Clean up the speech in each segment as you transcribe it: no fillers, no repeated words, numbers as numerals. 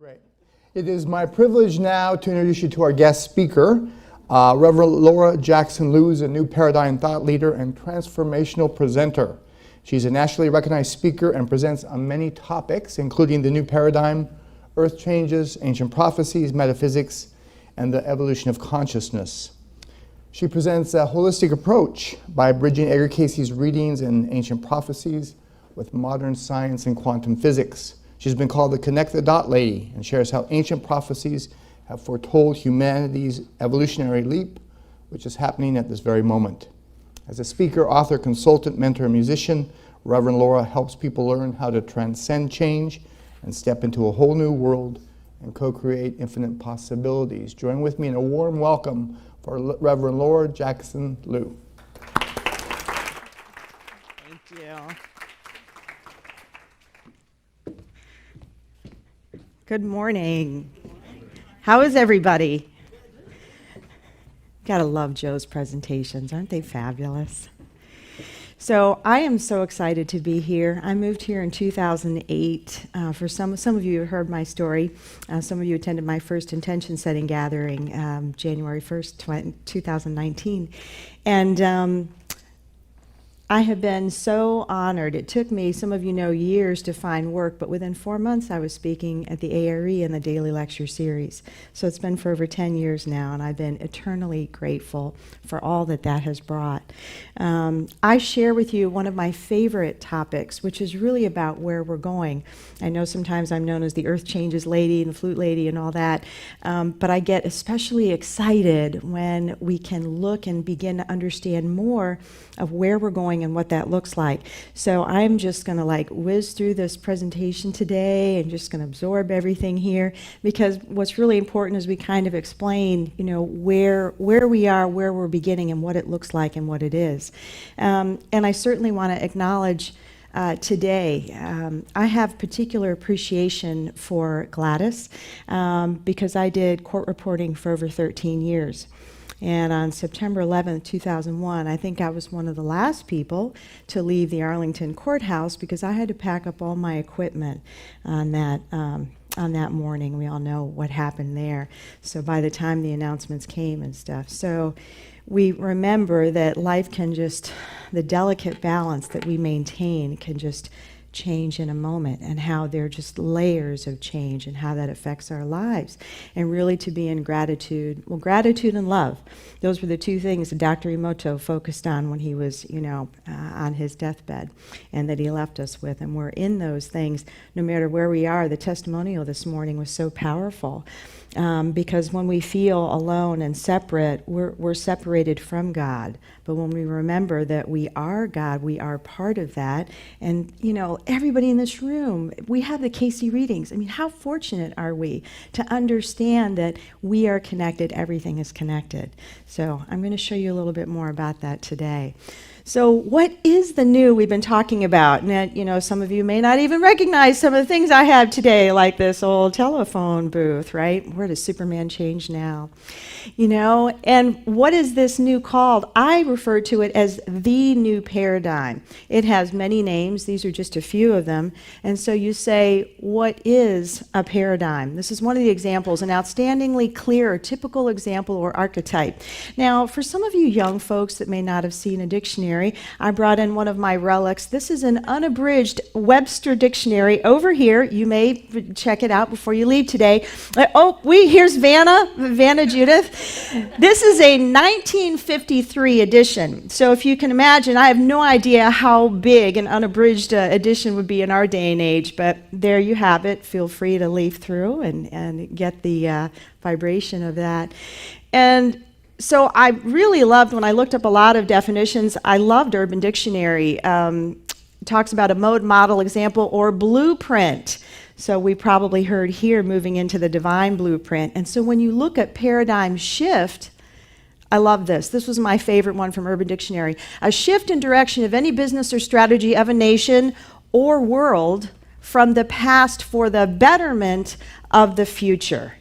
Great. It is my privilege now to introduce you to our guest speaker. Reverend Laura Jackson Liu is a new paradigm thought leader and transformational presenter. She's a nationally recognized speaker and presents on many topics, including the new paradigm, earth changes, ancient prophecies, metaphysics, and the evolution of consciousness. She presents a holistic approach by bridging EDGAR CAYCE's readings and ancient prophecies with modern science and quantum physics. She's been called the Connect the Dot Lady and shares how ancient prophecies have foretold humanity's evolutionary leap, which is happening at this very moment. As a speaker, author, consultant, mentor, and musician, Reverend Laura helps people learn how to transcend change and step into a whole new world and co-create infinite possibilities. Join with me in a warm welcome for Reverend Laura Jackson Liu. Thank you. Good morning. How is everybody? Gotta love Joe's presentations. Aren't they fabulous? So I am so excited to be here. I moved here in 2008. For some of you who heard my story, some of you attended my first intention setting gathering, January 1st, 2019. And I have been so honored. It took me, some of you know, years to find work, but within 4 months I was speaking at the ARE in the daily lecture series. So it's been for over 10 years now, and I've been eternally grateful for all that that has brought. I share with you one of my favorite topics, which is really about where we're going. I know sometimes I'm known as the Earth Changes Lady and the Flute Lady and all that, but I get especially excited when we can look and begin to understand more of where we're going and what that looks like. So I'm just going to whiz through this presentation today and just going to absorb everything here, because what's really important is we kind of explain, where we are, where we're beginning, and what it looks like and what it is. And I certainly want to acknowledge today, I have particular appreciation for Gladys because I did court reporting for over 13 years. And on September 11th, 2001, I think I was one of the last people to leave the Arlington courthouse because I had to pack up all my equipment on that morning. We all know what happened there. So by the time the announcements came and stuff. So we remember that life can just, the delicate balance that we maintain can just change in a moment, and how they're just layers of change and how that affects our lives. And really to be in gratitude, well, gratitude and love. Those were the two things that Dr. Emoto focused on when he was, on his deathbed, and that he left us with. And we're in those things no matter where we are. The testimonial this morning was so powerful. Because when we feel alone and separate, we're separated from God. But when we remember that we are God, we are part of that. And, everybody in this room, we have the CAYCE readings. I mean, how fortunate are we to understand that we are connected, everything is connected. So I'm going to show you a little bit more about that today. So what is the new we've been talking about? And some of you may not even recognize some of the things I have today, like this old telephone booth, right? Where does Superman change now? And what is this new called? I refer to it as the new paradigm. It has many names. These are just a few of them. And so you say, what is a paradigm? This is one of the examples, an outstandingly clear, typical example or archetype. Now, for some of you young folks that may not have seen a dictionary, I brought in one of my relics. This is an unabridged Webster dictionary over here. You may check it out before you leave today. Here's Vanna Judith. This is a 1953 edition. So if you can imagine, I have no idea how big an unabridged edition would be in our day and age, but there you have it. Feel free to leaf through and get the vibration of that. And so I really loved, when I looked up a lot of definitions, I loved Urban Dictionary. It talks about a mode, model, example, or blueprint. So we probably heard here moving into the divine blueprint. And so when you look at paradigm shift, I love this. This was my favorite one from Urban Dictionary. A shift in direction of any business or strategy of a nation or world from the past for the betterment of the future.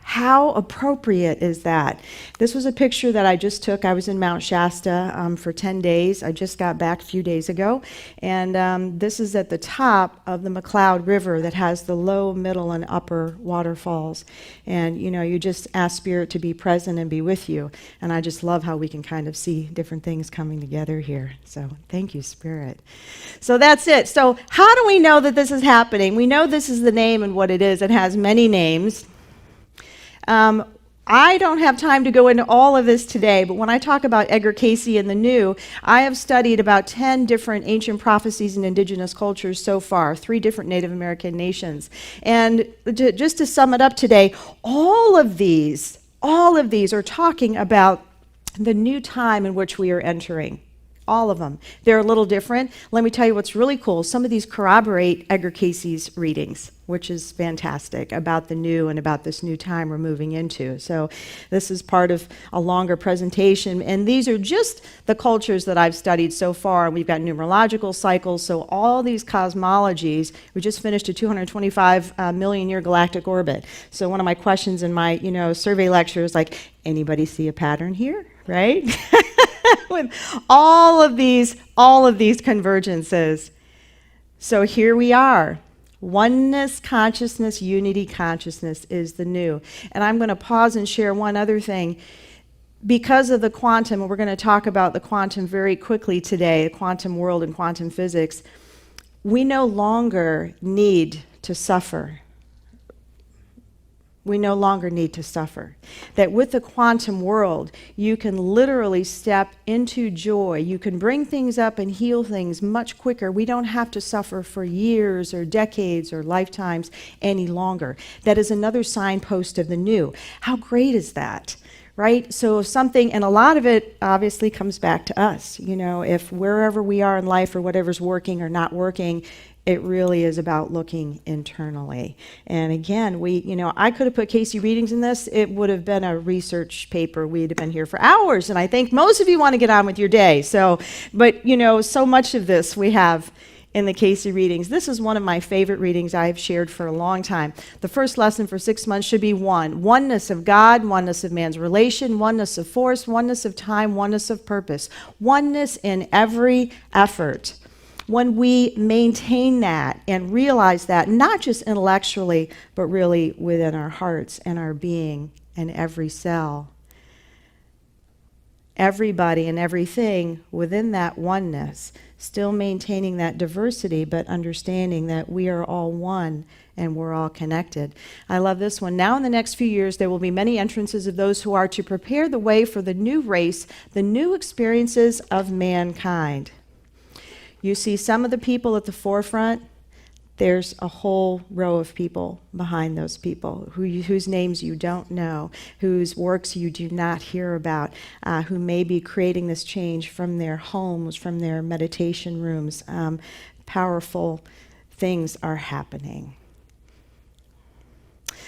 How appropriate is that? This was a picture that I just took. I was in Mount Shasta for 10 days. I just got back a few days ago. And this is at the top of the McCloud River that has the low, middle, and upper waterfalls. And, you know, you just ask Spirit to be present and be with you. And I just love how we can kind of see different things coming together here. So thank you, Spirit. So that's it. So how do we know that this is happening? We know this is the name and what it is. It has many names. I don't have time to go into all of this today, but when I talk about EDGAR CAYCE and the New, I have studied about 10 different ancient prophecies in indigenous cultures so far, 3 different Native American nations. And just to sum it up today, all of these are talking about the new time in which we are entering. All of them. They're a little different. Let me tell you what's really cool. Some of these corroborate EDGAR CAYCE's readings, which is fantastic, about the new and about this new time we're moving into. So this is part of a longer presentation. And these are just the cultures that I've studied so far. We've got numerological cycles. So all these cosmologies, we just finished a 225 million year galactic orbit. So one of my questions in my survey lecture is like, anybody see a pattern here, right? With all of these convergences. So here we are. Oneness consciousness, unity consciousness is the new. And I'm going to pause and share one other thing. Because of the quantum, and we're going to talk about the quantum very quickly today, the quantum world and quantum physics, we no longer need to suffer. We no longer need to suffer. That with the quantum world, you can literally step into joy. You can bring things up and heal things much quicker. We don't have to suffer for years or decades or lifetimes any longer. That is another signpost of the new. How great is that? Right? So something, and a lot of it obviously comes back to us. If wherever we are in life or whatever's working or not working, it really is about looking internally. And again, I could have put CAYCE readings in this. It would have been a research paper. We'd have been here for hours. And I think most of you want to get on with your day. But so much of this we have in the CAYCE readings. This is one of my favorite readings I've shared for a long time. The first lesson for 6 months should be oneness of God, oneness of man's relation, oneness of force, oneness of time, oneness of purpose, oneness in every effort. When we maintain that and realize that, not just intellectually, but really within our hearts and our being and every cell, everybody and everything within that oneness, still maintaining that diversity, but understanding that we are all one and we're all connected. I love this one. Now in the next few years, there will be many entrances of those who are to prepare the way for the new race, the new experiences of mankind. You see some of the people at the forefront. There's a whole row of people behind those people whose names you don't know, whose works you do not hear about, who may be creating this change from their homes, from their meditation rooms. Powerful things are happening.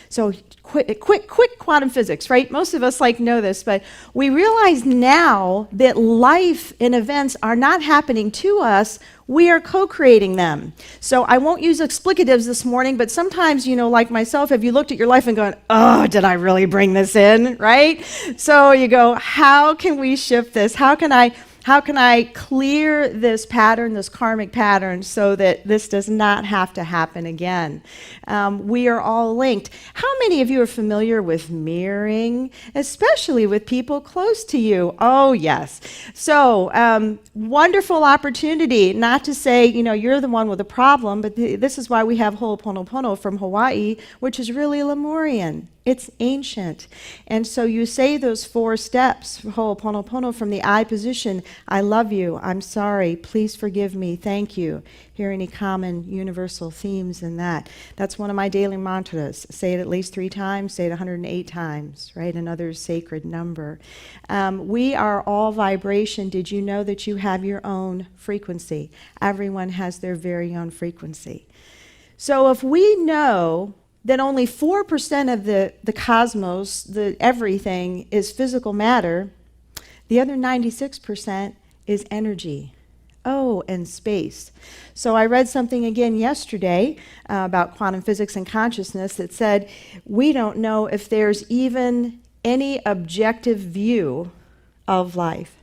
So quick quantum physics, right? Most of us know this, but we realize now that life and events are not happening to us. We are co-creating them. So I won't use explicatives this morning, but sometimes, like myself, have you looked at your life and gone, oh, did I really bring this in, right? So you go, how can we shift this? How can I clear this pattern, this karmic pattern, so that this does not have to happen again? We are all linked. How many of you are familiar with mirroring, especially with people close to you? Oh, yes. So wonderful opportunity, not to say, you're the one with a problem, but this is why we have Ho'oponopono from Hawaii, which is really Lemurian. It's ancient. And so you say those 4 steps, Ho'oponopono, from the I position. I love you. I'm sorry. Please forgive me. Thank you. Hear any common universal themes in that. That's one of my daily mantras. Say it at least 3 times. Say it 108 times, right? Another sacred number. We are all vibration. Did you know that you have your own frequency? Everyone has their very own frequency. So if we know that only 4% of the cosmos, the everything, is physical matter, the other 96% is energy, Oh, and space. So I read something again yesterday about quantum physics and consciousness that said we don't know if there's even any objective view of life,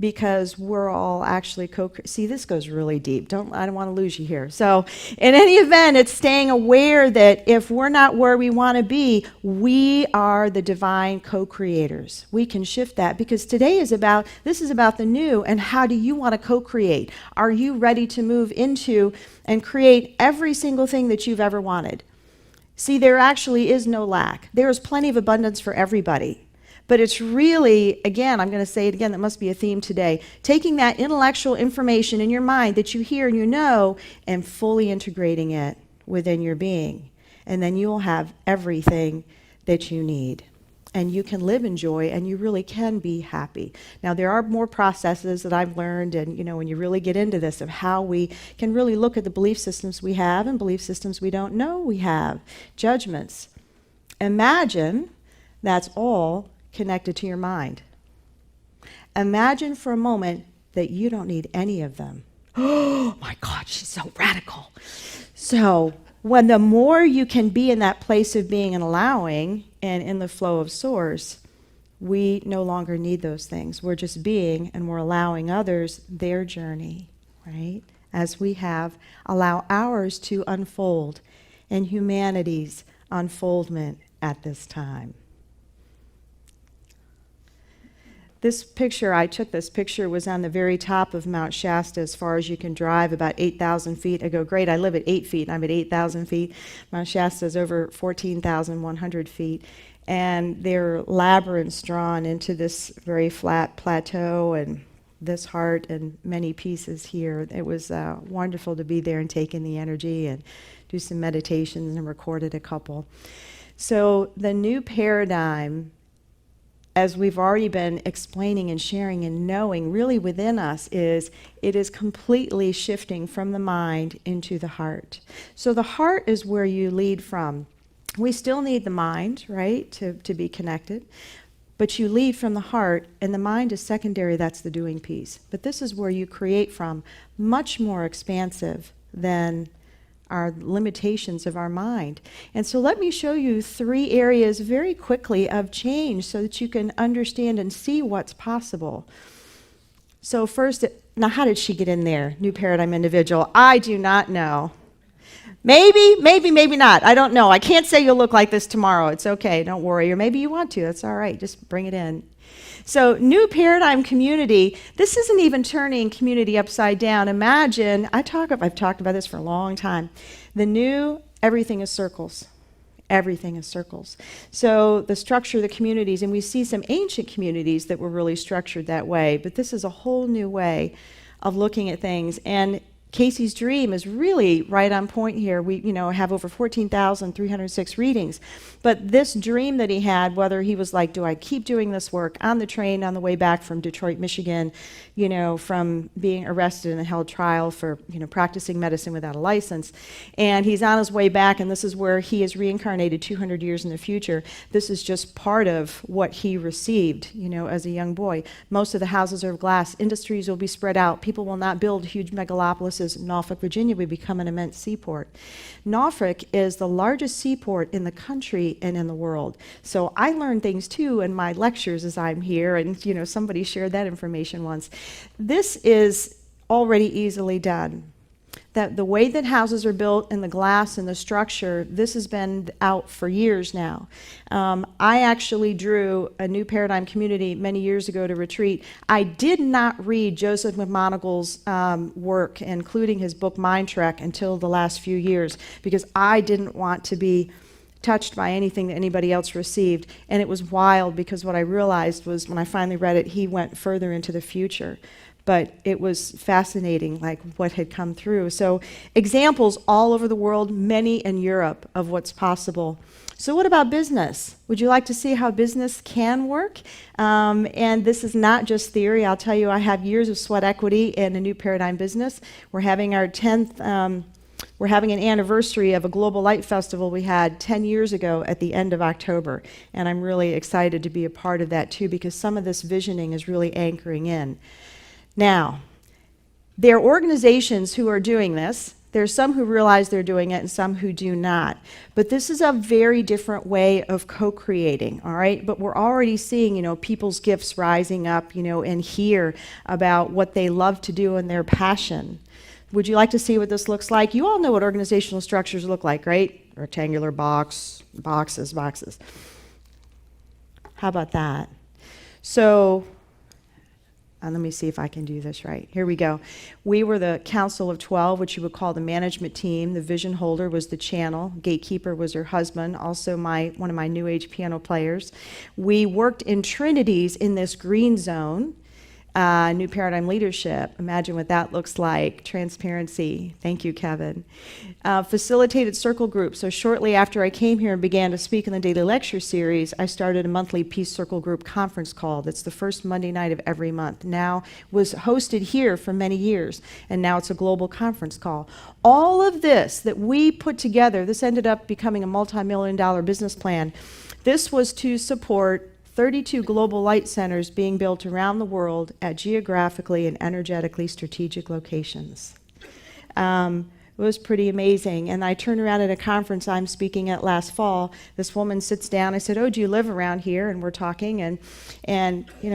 because we're all actually see, this goes really deep. I don't want to lose you here. So in any event, it's staying aware that if we're not where we want to be, we are the divine co-creators. We can shift that, because today is about the new, and how do you want to co-create? Are you ready to move into and create every single thing that you've ever wanted? See, there actually is no lack. There is plenty of abundance for everybody. But it's really, again, I'm going to say it again, that must be a theme today, taking that intellectual information in your mind that you hear and you know, and fully integrating it within your being. And then you'll have everything that you need. And you can live in joy, and you really can be happy. Now, there are more processes that I've learned, and when you really get into this, of how we can really look at the belief systems we have and belief systems we don't know we have, judgments. Imagine that's all connected to your mind. Imagine for a moment that you don't need any of them. Oh my God, she's so radical. So when the more you can be in that place of being and allowing and in the flow of source, we no longer need those things. We're just being, and we're allowing others their journey, right? As we allow ours to unfold and humanity's unfoldment at this time. This picture, I took this picture, was on the very top of Mount Shasta, as far as you can drive, about 8,000 feet. I go, great, I live at 8 feet, and I'm at 8,000 feet. Mount Shasta is over 14,100 feet. And there are labyrinths drawn into this very flat plateau, and this heart, and many pieces here. It was wonderful to be there and take in the energy and do some meditations, and recorded a couple. So the new paradigm, as we've already been explaining and sharing and knowing really within us, it is completely shifting from the mind into the heart. So the heart is where you lead from. We still need the mind, right, to be connected, but you lead from the heart, and the mind is secondary. That's the doing piece. But this is where you create from, much more expansive than our limitations of our mind. And so let me show you 3 areas very quickly of change so that you can understand and see what's possible. So first, now how did she get in there? New paradigm individual. I do not know. Maybe not. I don't know. I can't say you'll look like this tomorrow. It's okay. Don't worry. Or maybe you want to. That's all right. Just bring it in. So new paradigm community, this isn't even turning community upside down. Imagine, I've talked about this for a long time. The new, everything is circles. Everything is circles. So the structure of the communities, and we see some ancient communities that were really structured that way, but this is a whole new way of looking at things. And Casey's dream is really right on point here. We, have over 14,306 readings. But this dream that he had, whether he was like, do I keep doing this work on the train on the way back from Detroit, Michigan, from being arrested and held trial for, practicing medicine without a license. And he's on his way back, and this is where he is reincarnated 200 years in the future. This is just part of what he received, as a young boy. Most of the houses are of glass. Industries will be spread out. People will not build huge megalopolises. Norfolk, Virginia would become an immense seaport. Norfolk is the largest seaport in the country and in the world. So I learned things too in my lectures as I'm here, and somebody shared that information once. This is already easily done. That the way that houses are built and the glass and the structure, this has been out for years now. I actually drew a new paradigm community many years ago to retreat. I did not read Joseph McMoneagle's work, including his book Mind Trek, until the last few years, because I didn't want to be touched by anything that anybody else received. And it was wild, because what I realized was when I finally read it, he went further into the future. But it was fascinating, like what had come through. So examples all over the world, many in Europe, of what's possible. So what about business? Would you like to see how business can work? And this is not just theory. I'll tell you, I have years of sweat equity in a new paradigm business. We're having our 10th, we're having an anniversary of a global light festival we had 10 years ago at the end of October. And I'm really excited to be a part of that too, because some of this visioning is really anchoring in. Now, There are organizations who are doing this. There's some who realize they're doing it and some who do not. But this is a very different way of co-creating, all right? But we're already seeing, people's gifts rising up, and hear about what they love to do and their passion. Would you like to see what this looks like? You all know what organizational structures look like, right? Rectangular boxes. How about that? So, let me see if I can do this right. Here we go. We were the Council of 12, which you would call the management team. The vision holder was the channel. Gatekeeper was her husband, also one of my New Age piano players. We worked in trinities in this green zone. New paradigm leadership. Imagine what that looks like. Transparency. Thank you, Kevin. Facilitated circle groups. So shortly after I came here and began to speak in the daily lecture series, I started a monthly Peace Circle Group conference call. That's the first Monday night of every month. Now was hosted here for many years, and now it's a global conference call. All of this that we put together, this ended up becoming a multi-million-dollar business plan. This was to support 32 global light centers being built around the world at geographically and energetically strategic locations. It was pretty amazing. And I turned around at a conference I'm speaking at last fall. This woman sits down. I said, "Oh, do you live around here?" And we're talking, and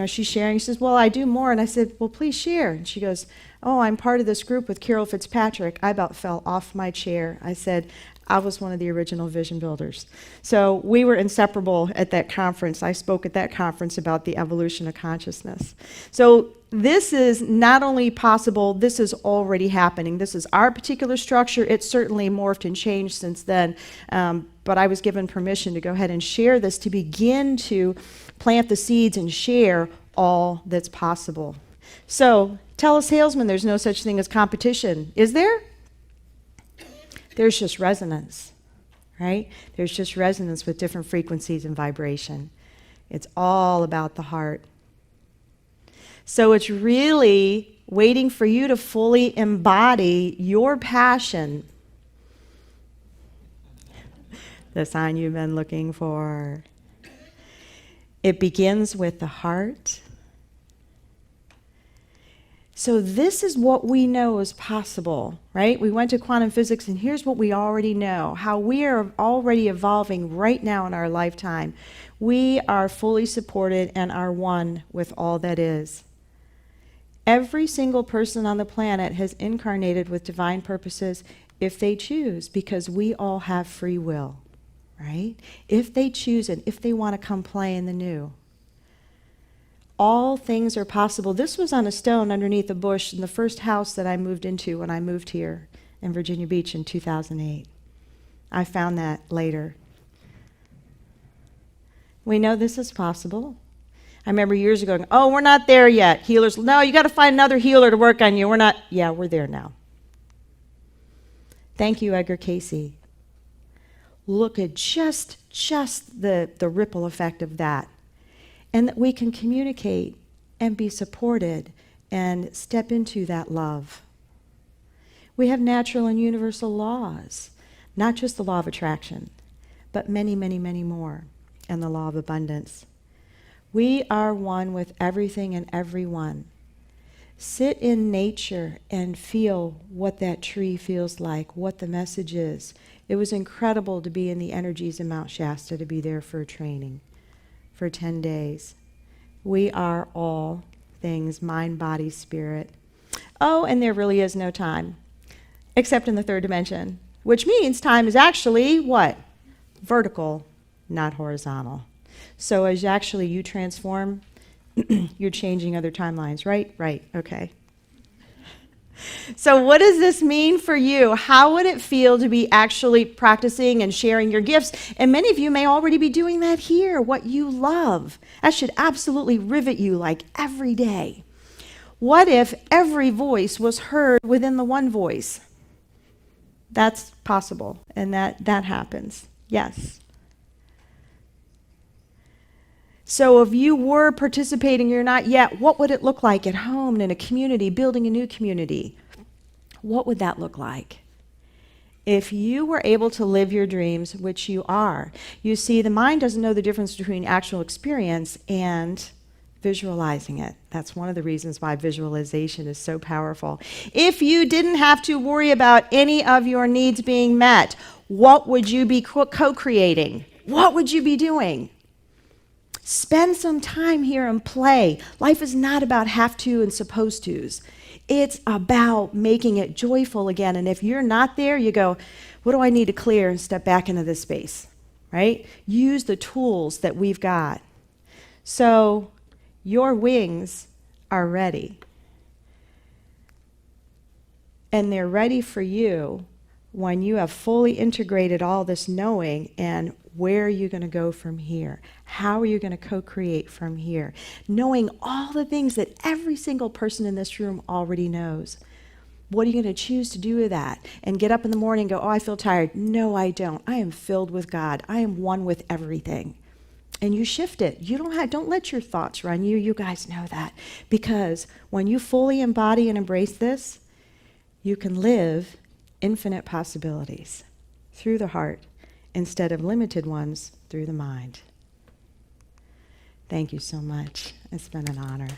she's sharing. She says, "Well, I do more." And I said, "Well, please share." And she goes, "Oh, I'm part of this group with Carol Fitzpatrick." I about fell off my chair. I said, "I was one of the original vision builders." So we were inseparable at that conference. I spoke at that conference about the evolution of consciousness. So this is not only possible, this is already happening. This is our particular structure. It's certainly morphed and changed since then. But I was given permission to go ahead and share this, to begin to plant the seeds and share all that's possible. So tell a salesman there's no such thing as competition. Is there? There's just resonance, right? There's just resonance with different frequencies and vibration. It's all about the heart. So it's really waiting for you to fully embody your passion. The sign you've been looking for. It begins with the heart. So this is what we know is possible, right? We went to quantum physics, and here's what we already know, how we are already evolving right now in our lifetime. We are fully supported and are one with all that is. Every single person on the planet has incarnated with divine purposes if they choose, because we all have free will, right? If they choose it, if they want to come play in the new. All things are possible. This was on a stone underneath a bush in the first house that I moved into when I moved here in Virginia Beach in 2008. I found that later. We know this is possible. I remember years ago going, "Oh, we're not there yet." Healers, "No, you got to find another healer to work on you." We're not. Yeah, we're there now. Thank you, EDGAR CAYCE. Look at just the ripple effect of that. And that we can communicate and be supported and step into that love. We have natural and universal laws, not just the law of attraction, but many, many, many more, and the law of abundance. We are one with everything and everyone. Sit in nature and feel what that tree feels like, what the message is. It was incredible to be in the energies in Mount Shasta, to be there for a training for 10 days. We are all things, mind, body, spirit. Oh, and there really is no time, except in the third dimension, which means time is actually what? Vertical, not horizontal. So as actually you transform, you're changing other timelines, right? Right, okay. So what does this mean for you? How would it feel to be actually practicing and sharing your gifts? And many of you may already be doing that here, what you love. That should absolutely rivet you like every day. What if every voice was heard within the one voice? That's possible, and that happens, yes. So if you were participating, you're not yet, what would it look like at home and in a community, building a new community? What would that look like? If you were able to live your dreams, which you are. You see, the mind doesn't know the difference between actual experience and visualizing it. That's one of the reasons why visualization is so powerful. If you didn't have to worry about any of your needs being met, what would you be co-creating? What would you be doing? Spend some time here and play. Life is not about have to and supposed tos. It's about making it joyful again. And if you're not there, you go, what do I need to clear, and step back into this space, right? Use the tools that we've got. So your wings are ready. And they're ready for you when you have fully integrated all this knowing, and where are you going to go from here? How are you going to co-create from here? Knowing all the things that every single person in this room already knows. What are you going to choose to do with that? And get up in the morning and go, oh, I feel tired. No, I don't. I am filled with God. I am one with everything. And you shift it. You don't let your thoughts run you. You guys know that. Because when you fully embody and embrace this, you can live infinite possibilities through the heart instead of limited ones through the mind. Thank you so much. It's been an honor.